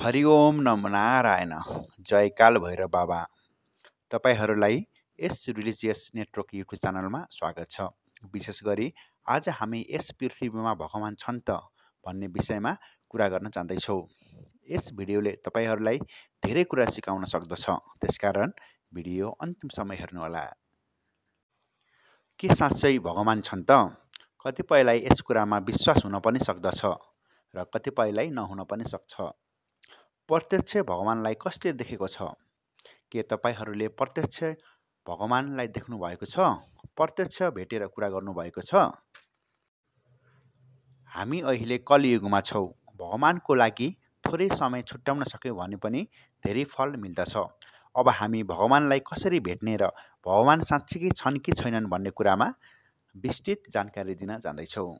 हरि ओम नमो नारायण जयकाल भैरव बाबा तपाईहरूलाई यस religious network YouTube च्यानलमा स्वागत छ। विशेष गरी आज हामी यस पृथ्वीमा भगवान छन् त भन्ने विषयमा कुरा गर्न जाँदैछौँ। यस भिडियोले तपाईहरूलाई धेरै कुरा सिकाउन सक्दछ, त्यसकारण भिडियो अन्तिमसम्म हेर्नुहोला। के साँच्चै भगवान छन् त? कतिपयलाई यस कुरामा विश्वास हुन पनि सक्दछ र कतिपयलाई नहुन पनि सक्छ। प्रत्यक्ष भगवानलाई कसले देखेको छ? के तपाईहरूले प्रत्यक्ष भगवानलाई देख्नु भएको छ? प्रत्यक्ष भेटेर कुरा गर्नुभएको छ? हामी अहिले कलियुगमा छौँ। भगवानको लागि थोरै समय छुट्याउन सक्यौँ भने पनि धेरै फल मिल्दछ। अब हामी भगवानलाई कसरी भेट्ने र भगवान साँच्चीकै छन् कि छैनन् भन्ने कुरामा विस्तृत जानकारी दिन जाँदैछौँ।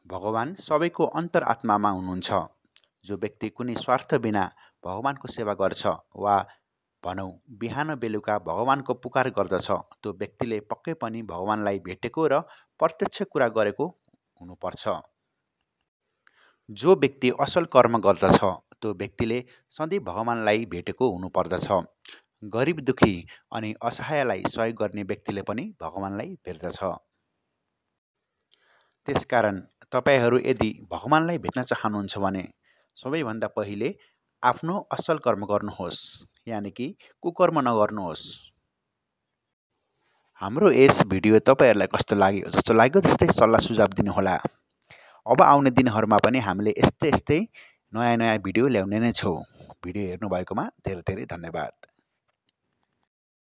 भगवान सबैको अन्तरआत्मामा हुनुहुन्छ। जो व्यक्ति कुनै स्वार्थ बिना भगवानको सेवा गर्छ वा भनौँ बिहान बेलुका भगवानको पुकार गर्दछ, त्यो व्यक्तिले पक्कै पनि भगवानलाई भेटेको र प्रत्यक्ष कुरा गरेको हुनुपर्छ। जो व्यक्ति असल कर्म गर्दछ, त्यो व्यक्तिले सधैँ भगवानलाई भेटेको हुनुपर्दछ। गरिब दुखी अनि असहायलाई सहयोग गर्ने व्यक्तिले पनि भगवानलाई भेट्दछ। त्यसकारण तपाईहरू यदि भगवानलाई भेट्न चाहनुहुन्छ भने सबैभन्दा पहिले आफ्नो असल कर्म गर्नुहोस्, यानि कि कुकर्म नगर्नुहोस्। हाम्रो यस भिडियो तपाईँहरूलाई कस्तो लाग्यो? जस्तो लाग्यो त्यस्तै सल्लाह सुझाव दिनुहोला। अब आउने दिनहरूमा पनि हामीले यस्तै नयाँ भिडियो ल्याउने नै छौँ। भिडियो हेर्नुभएकोमा धेरै धेरै धन्यवाद।